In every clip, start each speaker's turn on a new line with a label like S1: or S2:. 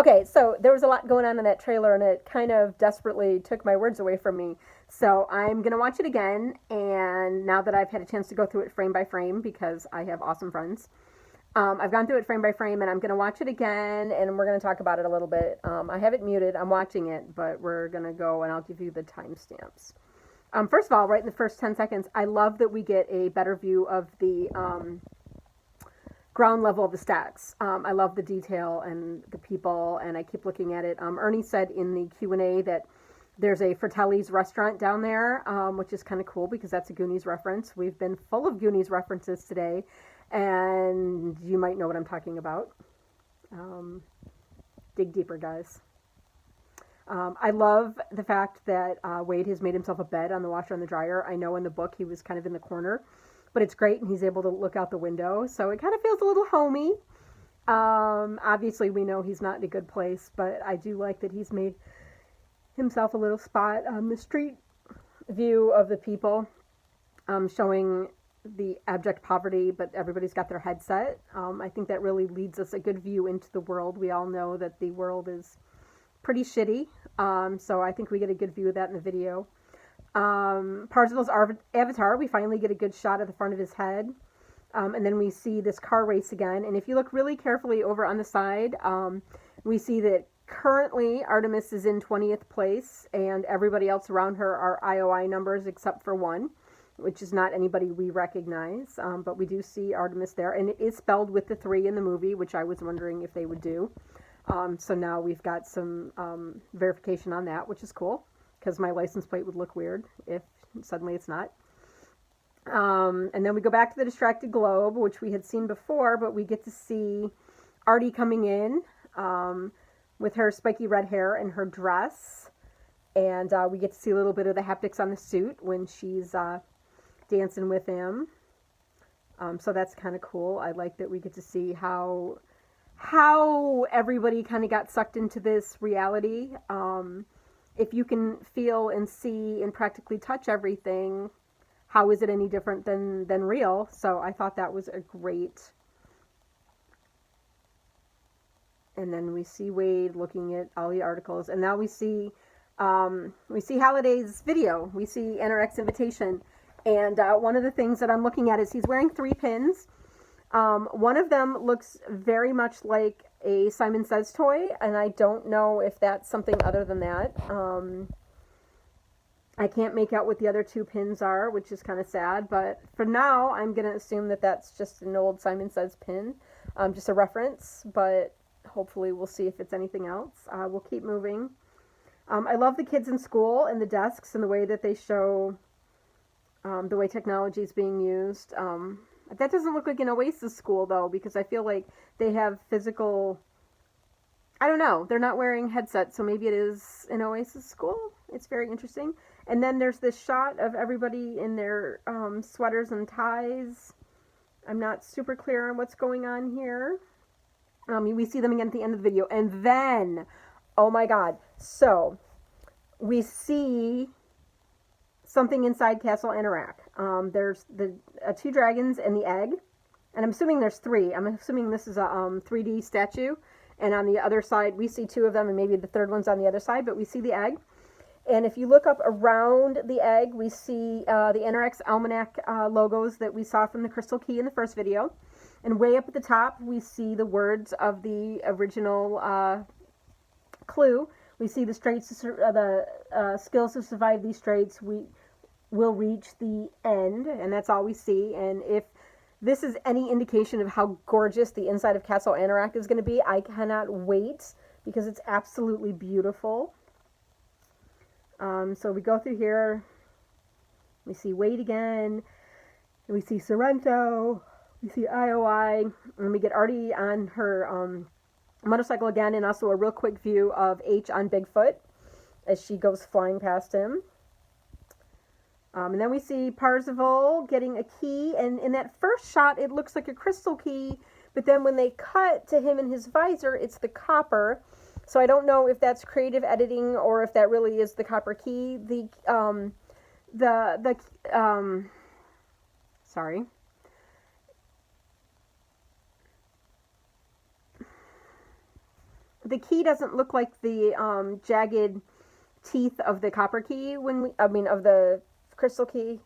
S1: Okay, so there was a lot going on in that trailer, and it kind of desperately took my words away from me. So I'm gonna watch it again, and now that I've had a chance to go through it frame by frame because I have awesome friends, I've gone through it frame by frame, and I'm gonna watch it again, and we're gonna talk about it a little bit. I have it muted. I'm watching it, but we're gonna go, and I'll give you the timestamps. First of all, right in the first 10 seconds, I love that we get a better view of the ground level of the stacks. I love the detail and the people, and I keep looking at it. Ernie said in the Q&A that there's a Fratelli's restaurant down there, which is kind of cool because that's a Goonies reference. We've been full of Goonies references today, and you might know what I'm talking about. Dig deeper, guys. I love the fact that Wade has made himself a bed on the washer and the dryer. I know in the book he was kind of in the corner, but it's great, and he's able to look out the window, so it kind of feels a little homey. Obviously, we know he's not in a good place, but I do like that he's made himself a little spot on the street view of the people, showing the abject poverty, but everybody's got their headset. I think that really leads us a good view into the world. We all know that the world is pretty shitty, so I think we get a good view of that in the video. Parzival's avatar, we finally get a good shot of the front of his head, and then we see this car race again, and if you look really carefully over on the side, we see that currently Artemis is in 20th place, and everybody else around her are IOI numbers except for one, which is not anybody we recognize, but we do see Artemis there, and it is spelled with the 3 in the movie, which I was wondering if they would do. So now we've got some verification on that, which is cool, because my license plate would look weird if suddenly it's not. And then we go back to the distracted globe, which we had seen before, but we get to see Artie coming in with her spiky red hair and her dress, and we get to see a little bit of the haptics on the suit when she's dancing with him. So that's kind of cool. I like that we get to see how everybody kind of got sucked into this reality. If you can feel and see and practically touch everything, how is it any different than real? So I thought that was a great. And then we see Wade looking at all the articles, and now we see Halliday's video. We see NRX invitation, and one of the things that I'm looking at is he's wearing 3 pins. One of them looks very much like a Simon Says toy, and I don't know if that's something other than that. I can't make out what the other 2 pins are, which is kind of sad, but for now, I'm going to assume that that's just an old Simon Says pin, just a reference, but hopefully we'll see if it's anything else. We'll keep moving. I love the kids in school and the desks and the way that they show the way technology is being used. That doesn't look like an Oasis school, though, because I feel like they have physical. I don't know. They're not wearing headsets, so maybe it is an Oasis school. It's very interesting. And then there's this shot of everybody in their sweaters and ties. I'm not super clear on what's going on here. We see them again at the end of the video. And then, oh my God. So, we see something inside Castle Anorak. There's the 2 dragons and the egg, and I'm assuming there's 3. I'm assuming this is a 3D statue, and on the other side we see 2 of them, and maybe the third one's on the other side, but we see the egg. And if you look up around the egg, we see the NRX Almanac logos that we saw from the Crystal Key in the first video, and way up at the top we see the words of the original clue. We see the straits, the skills to survive these straits. We will reach the end, and that's all we see. And if this is any indication of how gorgeous the inside of Castle Anorak is going to be, I cannot wait, because it's absolutely beautiful. So we go through here. We see Wade again. We see Sorrento. We see IOI. And we get Artie on her motorcycle again, and also a real quick view of H on Bigfoot as she goes flying past him. And then we see Parzival getting a key, and in that first shot it looks like a crystal key, but then when they cut to him in his visor, it's the copper. So I don't know if that's creative editing or if that really is the copper key. Sorry. the key doesn't look like the jagged teeth of the copper key of the crystal key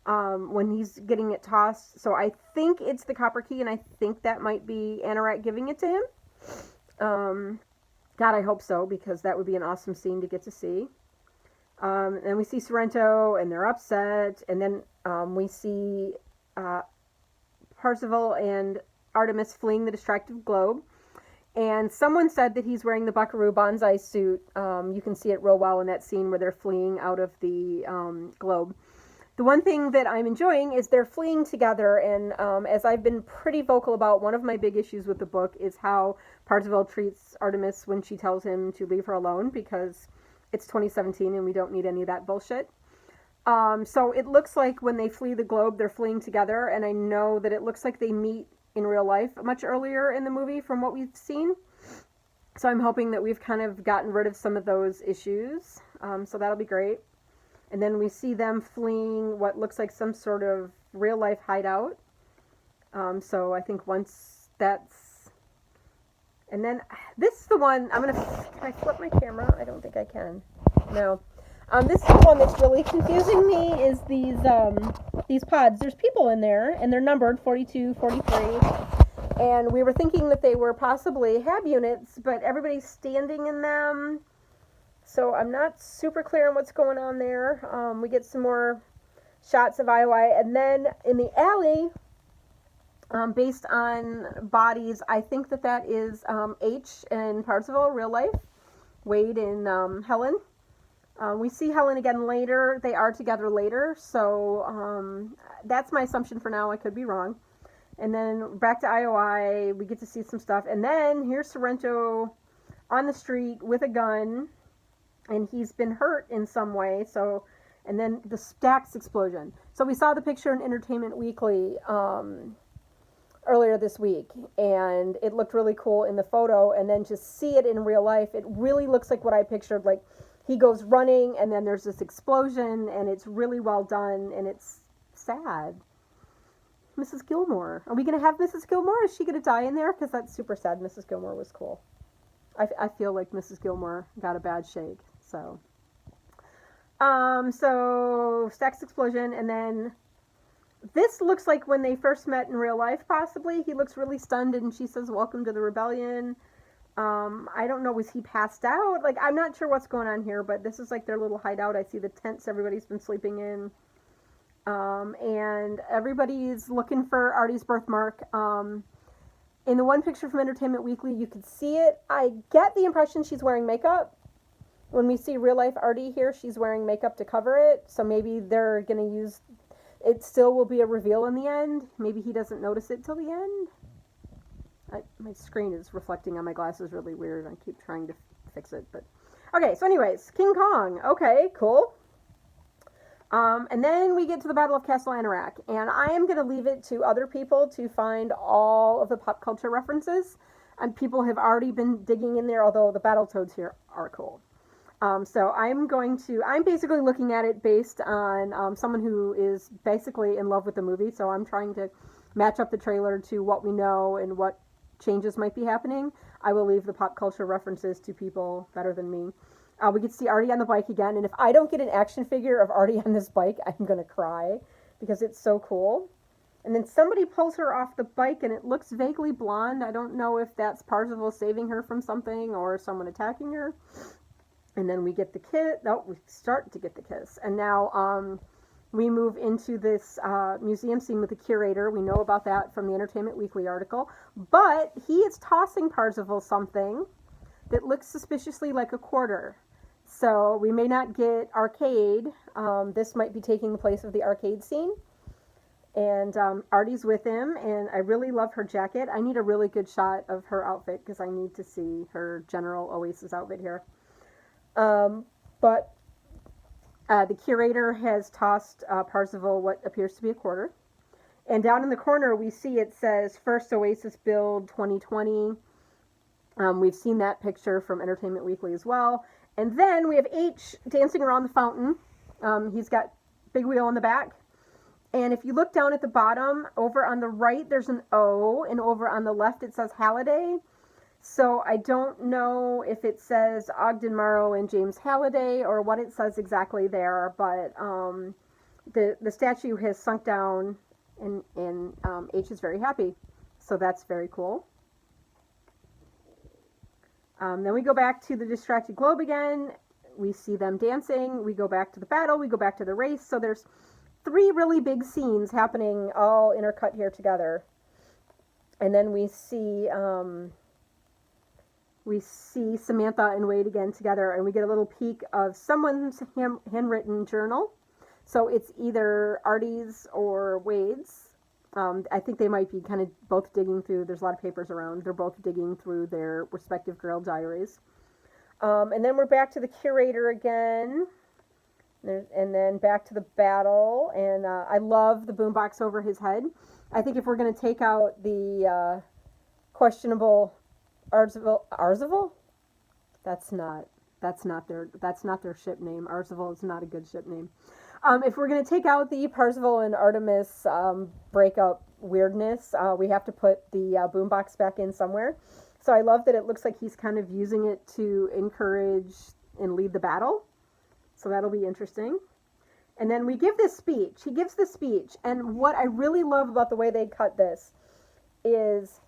S1: when he's getting it tossed. So I think it's the copper key, and I think that might be Anorak giving it to him. God, I hope so, because that would be an awesome scene to get to see. And we see Sorrento, and they're upset, and then we see Parzival and Artemis fleeing the destructive globe. And someone said that he's wearing the Buckaroo Banzai suit. You can see it real well in that scene where they're fleeing out of the globe. The one thing that I'm enjoying is they're fleeing together, and as I've been pretty vocal about, one of my big issues with the book is how Parzival treats Artemis when she tells him to leave her alone, because it's 2017 and we don't need any of that bullshit. So it looks like when they flee the globe, they're fleeing together, and I know that it looks like they meet in real life much earlier in the movie from what we've seen. So I'm hoping that we've kind of gotten rid of some of those issues. So that'll be great. And then we see them fleeing what looks like some sort of real life hideout. So I think once that's... And then this is the one, can I flip my camera? I don't think I can. No. This is the one that's really confusing me, is these pods. There's people in there, and they're numbered 42, 43. And we were thinking that they were possibly hab units, but everybody's standing in them. So I'm not super clear on what's going on there. We get some more shots of IOI. And then in the alley, based on bodies, I think that is H and Parzival, real life. Wade and Helen. We see Helen again later. They are together later. So that's my assumption for now. I could be wrong. And then back to IOI, we get to see some stuff. And then here's Sorrento on the street with a gun. And he's been hurt in some way. So, and then the Stax explosion. So we saw the picture in Entertainment Weekly earlier this week, and it looked really cool in the photo. And then to see it in real life, it really looks like what I pictured. Like he goes running, and then there's this explosion, and it's really well done, and it's sad. Mrs. Gilmore. Are we going to have Mrs. Gilmore? Is she going to die in there? Because that's super sad. Mrs. Gilmore was cool. I feel like Mrs. Gilmore got a bad shake. So Stax explosion, and then this looks like when they first met in real life, possibly. He looks really stunned, and she says, "Welcome to the rebellion." I don't know, was he passed out? Like, I'm not sure what's going on here, but this is like their little hideout. I see the tents everybody's been sleeping in. And everybody's looking for Artie's birthmark. In the one picture from Entertainment Weekly, you could see it. I get the impression she's wearing makeup. When we see real life Artie here, she's wearing makeup to cover it. So maybe they're going to use... It still will be a reveal in the end. Maybe he doesn't notice it till the end. My screen is reflecting on my glasses really weird. I keep trying to fix it. But okay, so anyways, King Kong. Okay, cool. And then we get to the Battle of Castle Anorak. And I am going to leave it to other people to find all of the pop culture references. And people have already been digging in there, although the Battletoads here are cool. So I'm basically looking at it based on someone who is basically in love with the movie. So I'm trying to match up the trailer to what we know and what changes might be happening. I will leave the pop culture references to people better than me. We get to see Artie on the bike again. And if I don't get an action figure of Artie on this bike, I'm going to cry because it's so cool. And then somebody pulls her off the bike and it looks vaguely blonde. I don't know if that's Parzival saving her from something or someone attacking her. And then we get the kiss. No, we start to get the kiss. And now we move into this museum scene with the curator. We know about that from the Entertainment Weekly article. But he is tossing Parzival something that looks suspiciously like a quarter. So we may not get arcade. This might be taking the place of the arcade scene. And Artie's with him. And I really love her jacket. I need a really good shot of her outfit because I need to see her General Oasis outfit here. But the curator has tossed Parzival what appears to be a quarter. And down in the corner, we see it says, First Oasis Build 2020. We've seen that picture from Entertainment Weekly as well. And then we have H dancing around the fountain. He's got Big Wheel in the back. And if you look down at the bottom, over on the right, there's an O. And over on the left, it says Halliday. So I don't know if it says Ogden Morrow and James Halliday or what it says exactly there, but the statue has sunk down, and H is very happy. So that's very cool. Then we go back to the distracted globe again. We see them dancing. We go back to the battle. We go back to the race. So there's 3 really big scenes happening all intercut here together. And then we see Samantha and Wade again together, and we get a little peek of someone's handwritten journal. So it's either Artie's or Wade's. I think they might be kind of both digging through. There's a lot of papers around. They're both digging through their respective girl diaries. And then we're back to the curator again. And then back to the battle. And I love the boombox over his head. I think if we're going to take out the questionable Arzival? That's not their ship name. Arzival is not a good ship name. If we're going to take out the Parzival and Artemis breakup weirdness, we have to put the boombox back in somewhere. So I love that it looks like he's kind of using it to encourage and lead the battle. So that'll be interesting. And then we give this speech. He gives the speech. And what I really love about the way they cut this is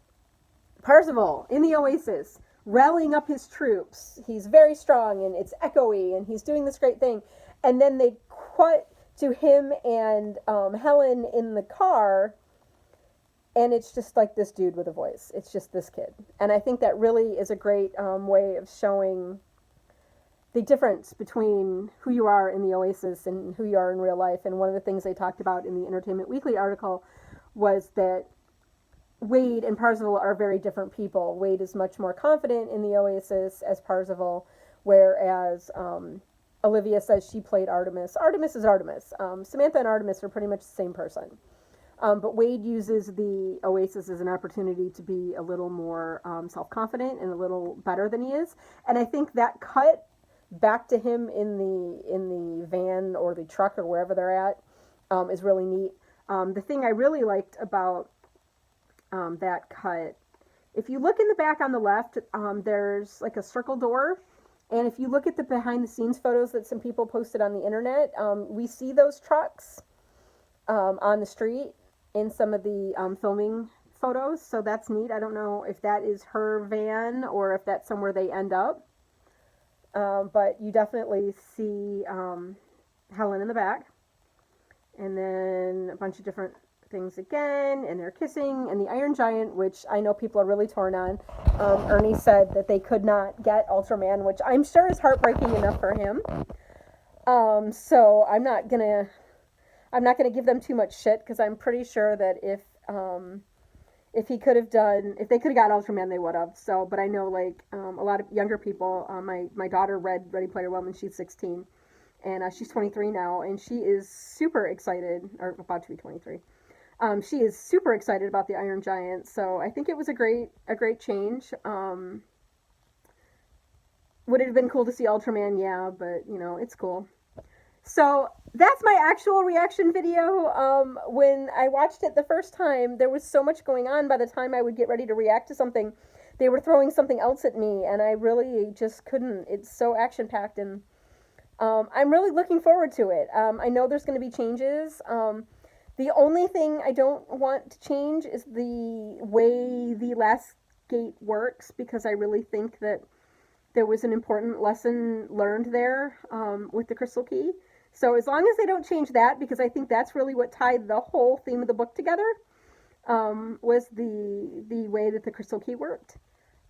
S1: Parzival in the Oasis rallying up his troops. He's very strong and it's echoey and he's doing this great thing. And then they cut to him and Helen in the car, and it's just like this dude with a voice. It's just this kid. And I think that really is a great way of showing the difference between who you are in the Oasis and who you are in real life. And one of the things they talked about in the Entertainment Weekly article was that Wade and Parzival are very different people. Wade is much more confident in the Oasis as Parzival, whereas Olivia says she played Artemis. Artemis is Artemis. Samantha and Artemis are pretty much the same person. But Wade uses the Oasis as an opportunity to be a little more self-confident and a little better than he is. And I think that cut back to him in the van or the truck or wherever they're at is really neat. The thing I really liked about that cut, if you look in the back on the left, there's like a circle door. And if you look at the behind the scenes photos that some people posted on the internet, we see those trucks on the street in some of the filming photos. So that's neat. I don't know if that is her van or if that's somewhere they end up. But you definitely see Helen in the back. And then a bunch of different things again, and they're kissing, and the Iron Giant, which I know people are really torn on. Ernie said that they could not get Ultraman, which I'm sure is heartbreaking enough for him. So I'm not gonna give them too much shit, because I'm pretty sure that if they could have got Ultraman, they would have. So, but I know like a lot of younger people. My daughter read Ready Player One when she's 16, and she's 23 now, and she is super excited, or about to be 23. She is super excited about the Iron Giant, so I think it was a great change. Would it have been cool to see Ultraman? Yeah, but it's cool. So that's my actual reaction video. When I watched it the first time, there was so much going on. By the time I would get ready to react to something, they were throwing something else at me, and I really just couldn't. It's so action-packed, and I'm really looking forward to it. I know there's going to be changes. The only thing I don't want to change is the way the last gate works, because I really think that there was an important lesson learned there with the crystal key. So as long as they don't change that, because I think that's really what tied the whole theme of the book together, was the way that the crystal key worked.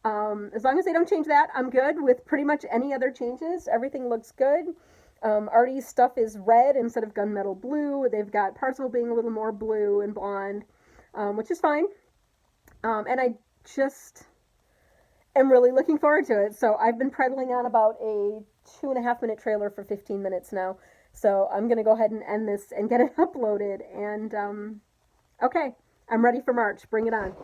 S1: As long as they don't change that, I'm good with pretty much any other changes. Everything looks good. Artie's stuff is red instead of gunmetal blue. They've got Parzival being a little more blue and blonde, which is fine. And I just am really looking forward to it. So I've been prattling on about a 2.5-minute trailer for 15 minutes now. So I'm going to go ahead and end this and get it uploaded. And, okay, I'm ready for March. Bring it on.